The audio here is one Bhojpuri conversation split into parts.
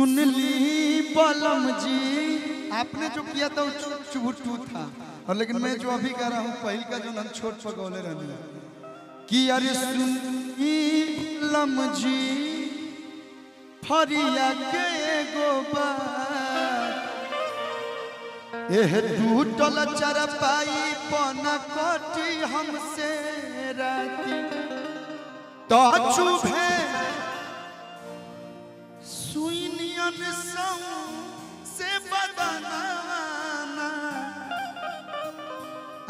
सुन ली बलम जी, आपने जो किया था वो चुभुटू था, और लेकिन मैं जो अभी कर रहा हूँ पहल का जो नन छोट पगौले रहने कि अरे सुन ली बलम जी फरिया के गोबा एह टूटल चरपाई पना कटी हमसे राती तो चुभे सुइनियन से बदनाना।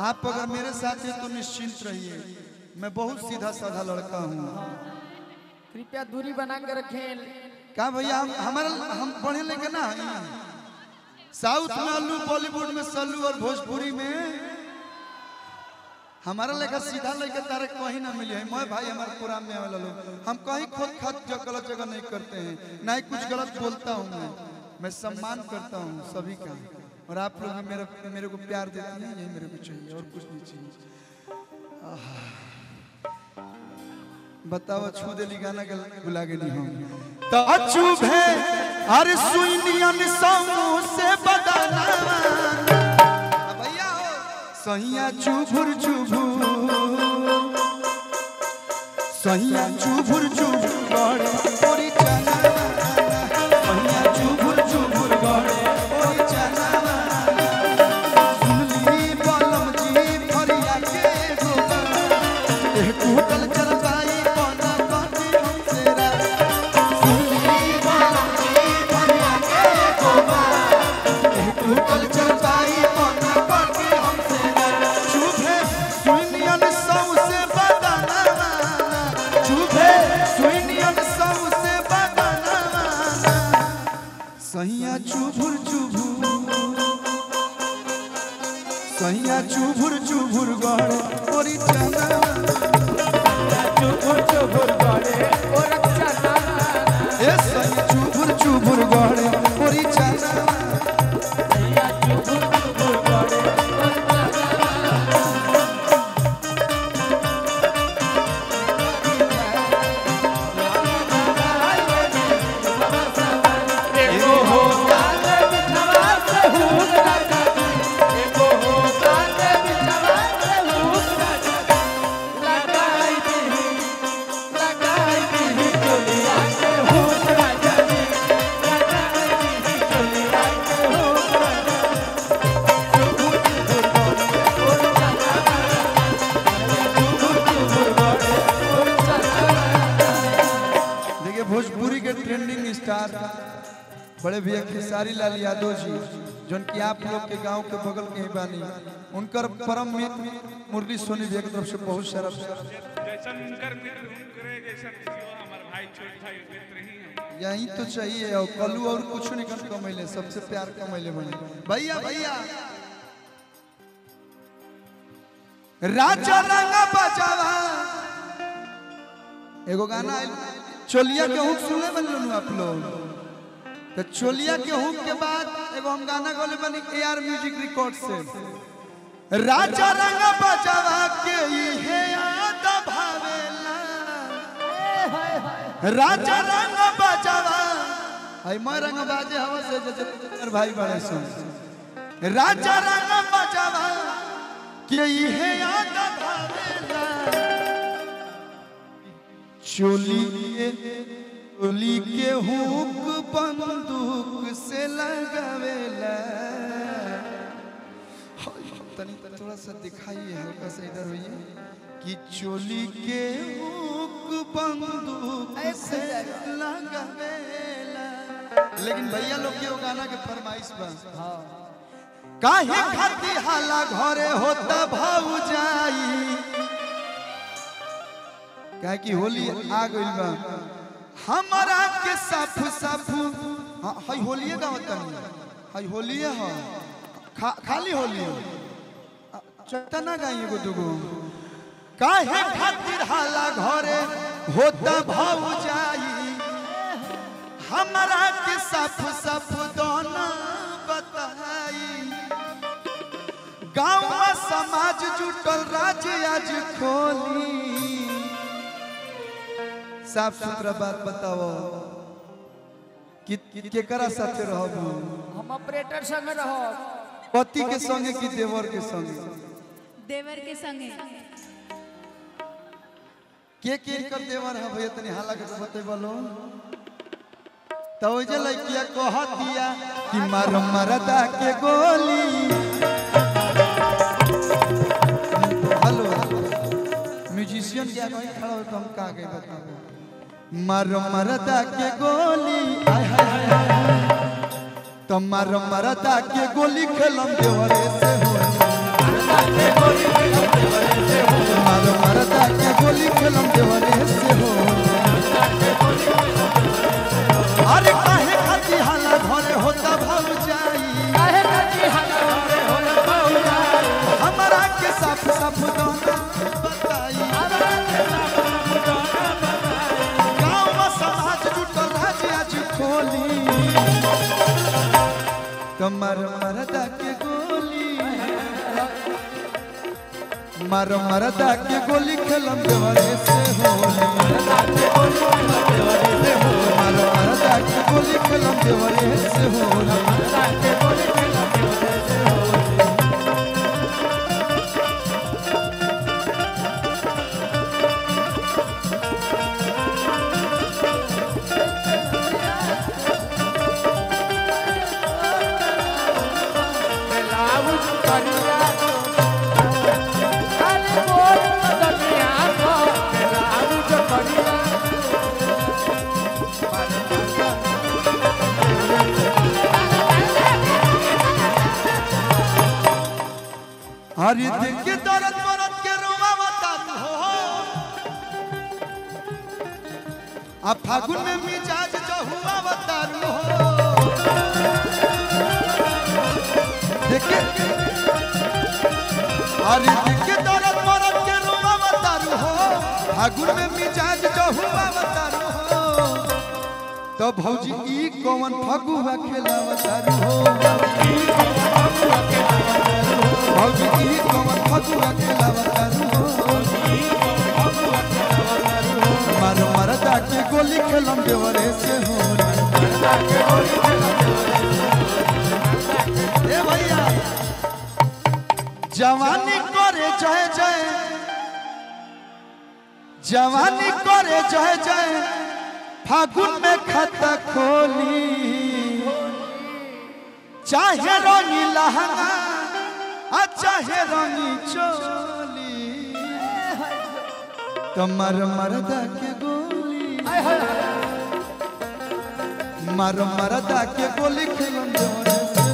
आप अगर मेरे साथ हैं तो निश्चिंत रहिए, मैं बहुत सीधा साधा लड़का हूँ। कृपया दूरी बना कर रखें। क्या भैया हम पढ़े लेके ना साउथ में अल्लू, बॉलीवुड में सल्लू और भोजपुरी में हमारा लेकर सीधा लेकर तारे कहीं ना मिले है। मैं भाई हमारे पुरान में वाला लोग हम कहीं खुद खत गलत जगह नहीं करते हैं, ना ही कुछ गलत बोलता हूँ। मैं सम्मान करता हूँ सभी का, और आप लोग मेरे को प्यार देते हैं, यही मेरे को चाहिए और कुछ नहीं चाहिए। बताओ छू देली गाना के भुला गए नहीं हम तो चुभे अरे सुइनियन से बदना भैया हो सैया चुभुर चुभुर सैया चुभुर चुभुर गड़े ओरी चना सैया चुभुर चुभुर गड़े ओरी चना सुनली बलम जी फरिया के गोबा एह टूटल चरपाई सैया चुभुर चुभुर सैया चुभुर चुभुर गड़े ओरी चना चुभुर चुभुर गड़े ओरी चना ए सैया चुभुर चुभुर गड़े ओरी चना सैया चुभुर चुभुर गड़े भोजपुरी के ट्रेंडिंग स्टार बड़े भैया खेसारी लाल यादव जी, जो कि आप लोग के गांव के बगल के ही बानी, उनकर परम मित्र मुरली सोनी भैया की तरफ से बहुत सारा यही तो चाहिए। और कलू और कुछ नहीं कर कमैले, सबसे प्यार कमैले बने भैया। भैया राजा रंगा बजावा एगो गाना चोलिया के हुक सुने बन आप लोग, तो चोलिया के हुक के बाद एगो हम गाना गोले बनी AR म्यूजिक रिकॉर्ड से राजा रंग बजावा के ये याद भावेला राजा रंग बजावा आई मैं रंग बाजे हवा से जैसे भाई बड़े सुन राजा रंग बजावा के ये याद भावेला चोली के हुक बंदूक से लगावेला। तनी थोड़ा सा दिखाइए, हल्का सा इधर होइए कि चोली के हुक बंदूक से लगावेला। लेकिन भैया लोग के गाना के फरमाइश बा काहे खाती हाला घरे होता भौजाई, क्या कि होली आ गई बा हमारा के साफ साफ हाय होलिए का होता नहीं हाय होलिए है खाली होली चटा ना गाइए गो दुगो काहे खातिर हाला घरे होता भौजाई हमारा के साफ साफ दोना बताई गांव समाज जुटल राज्य आज खोली साफ सुथरा बात बताओ केकरा साथे रहबू हम ऑपरेटर संग रहो पति के संगे कि देवर के संगे देवर के संगे के कर देवर है भैया तनी हाला के बते बोलो तो जे लइकिया कहतिया कि मार मरदा के गोली हेलो म्यूजिशियन क्या कोई खड़ा हो तो हम का गए बताओ मार मरदा के गोली हाय हाय हाय तो मार मरदा के गोली खेलम देवरे से हो मार मरदा के गोली खेलम देवरे से हो अरे काहे खाती हाला घरे होता भाव जाई काहे खाती हाला घरे होला भाव जाई हमरा के साफ साफ दाना बताई हमरा के साफ साफ दाना बताई गांव में समाज जुटल राज आज खोली कमर मरदा के गोली मार मरदा के गोली खेलम देवरे से होली मार मरदा के गोली खेलम देवरे से होली हरी दिल के दर्द मरद के रोवा बता हो अब फागुन में मिजाज जो हुआ बता हो देखे हरी दिल के दर्द मरद के रोवा बता हो फागुन में मिजाज जो हुआ बता हो तो भौजी ई कौन फगुआ खेला बता हो भौजी ई कौन फगुआ खेला बता मार मरदा के गोली खेलम देवरे से हो ए भैया जवानी करे जय जय जवानी करे जय जय फागुन में खाता खोली चाहे रंगी लहंगा चाहे रंगी चोली कमर मरदा के गोली मार मरदा के गोली खेलम देवरे से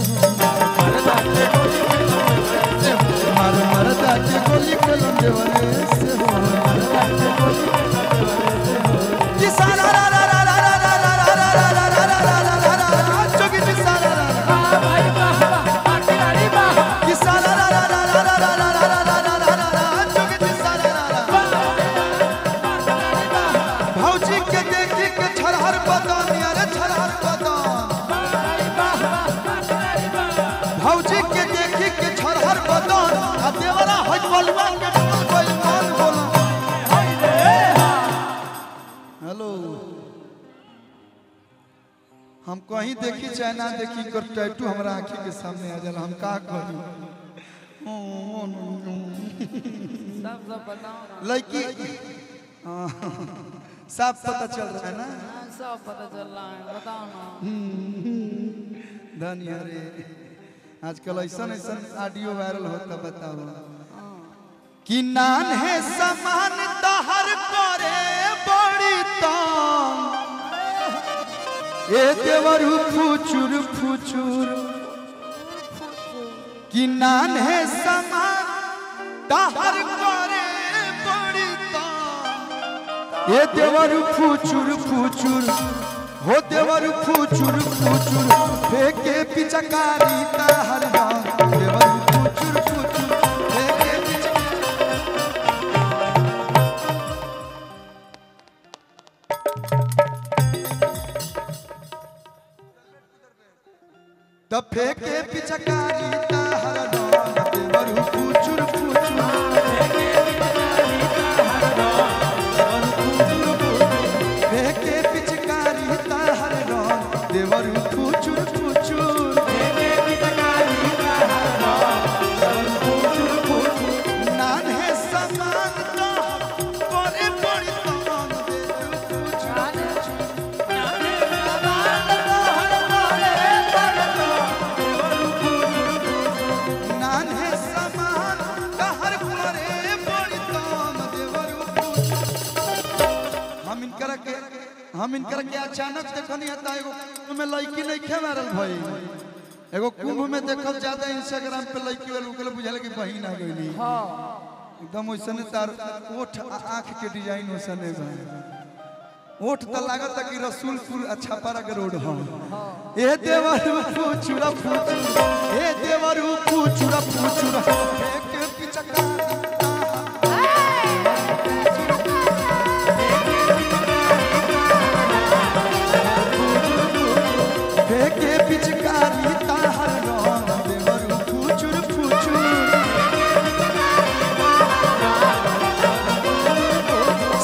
मार मरदा के गोली खेलम देवरे से हो किसाना रा रा रा रा रा रा रा रा रा रा रा रा रा जोगी किसाना भाई वाह पाटीदारी वाह किसाना रा रा रा रा रा रा रा रा रा रा जोगी किसाना भौजी के देखी के छरहर बदन अरे छरहर बदन भौजी के देखी के छरहर बदन आ देवरा हज बलवा के कोई मान बोला हेलो हम कहीं देखी चाहे ना देखी कर टैटू हमरा आंखी के सामने आ जाला हम का करी सब बताओ ना लड़की साफ पता चल रहा है ना सब पता चल रहा है बताओ ना धन्य रे आजकल ऐसा ऐसा ऑडियो वायरल होता बताओ कि नान है समान तहर करे बड़ी ताम ए देवरु फुचुर फुचुर कि नान है समान तहर करे बड़ी ताम ए देवरु फुचुर फुचुर हो देवरु फुचुर फुचुर फेंके पिचकारी तहर देवरु फुचुर फुचुर फेंके तब फेंके पिचकारी तहर देवरु फुचुर फुचुर फेंके पिचकारी तहर देवरु हम इनकर के अचानक देखनी हता एगो में लड़की नहीं खे मारल भाई एगो कुंभ में देखल ज्यादा इंस्टाग्राम पे लड़की वाला ओकरे बुझाले कि बहिन आ गईली हां एकदम ओइसने तार ओठ आंख के डिजाइन ओइसने बा ओठ त लागत कि रसूलपुर छापारा के रोड हां ए देवरू पूछुरा पूछुरा ए देवरू पूछुरा पूछुरा एक पिचका के पिचकारी ताहर रंग देवरू फुचुर फुचुर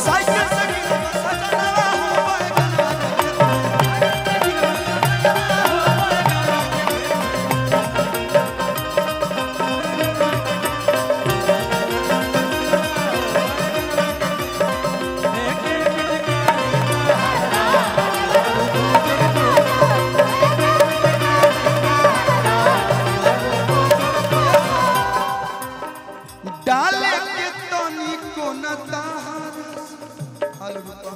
साइकिल से सजना डाले के तनी को न हाल रुपा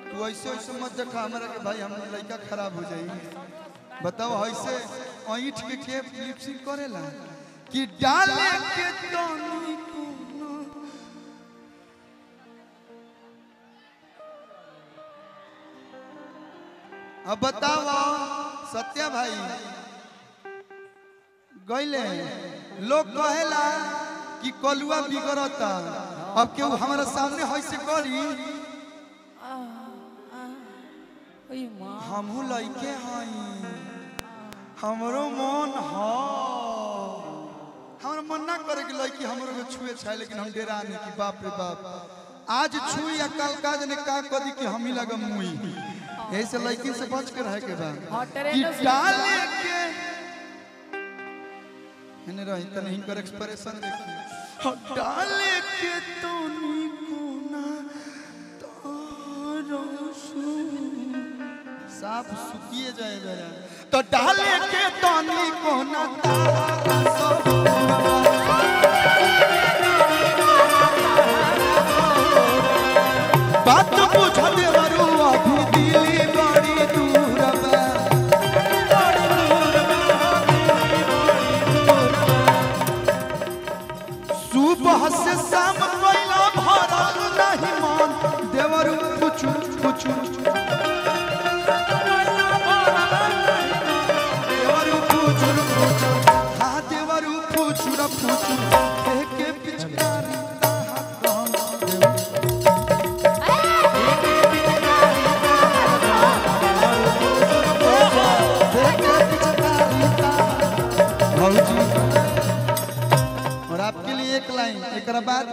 तू ऐसे ऐसे मत देखा हमरा के भाई हम लड़का खराब हो जाई बताओ ऐसे ऐठ के लिपसिंग करेला कि डाले के तनी को न अब बताओ सत्या भाई गईले लोग कहेला कि कलुआ बिगड़ता अब केहू हमारा सामने ऐसे करी हमहू लइके हई हमरो मन हमारा मन ना करे कि लड़की हमरो के छुए छाए लेकिन हम डेरा नहीं कि बाप रे बाप आज छुई या कल काज ने का कदी कि हम ही लगम मुई ऐसे लड़की से बच के रहे के बा कि डाले के मैंने रही तने इनकर एक्सप्रेशन देखिए डाले के तोनी कोना तारो साफ सुतिए जाए जरा तो डाले के तोनी कोना तारो बात बुझा दे वरु अभी दिली बड़ी दूर बा सुबह से शाम कोइला भरल नहीं मन देवरू पुछु पुछु देवरू पुछु पुछु हां देवरू पुछु र पुछु के पिचकारी ताहा कम और आपके लिए एक लाइन एक बाद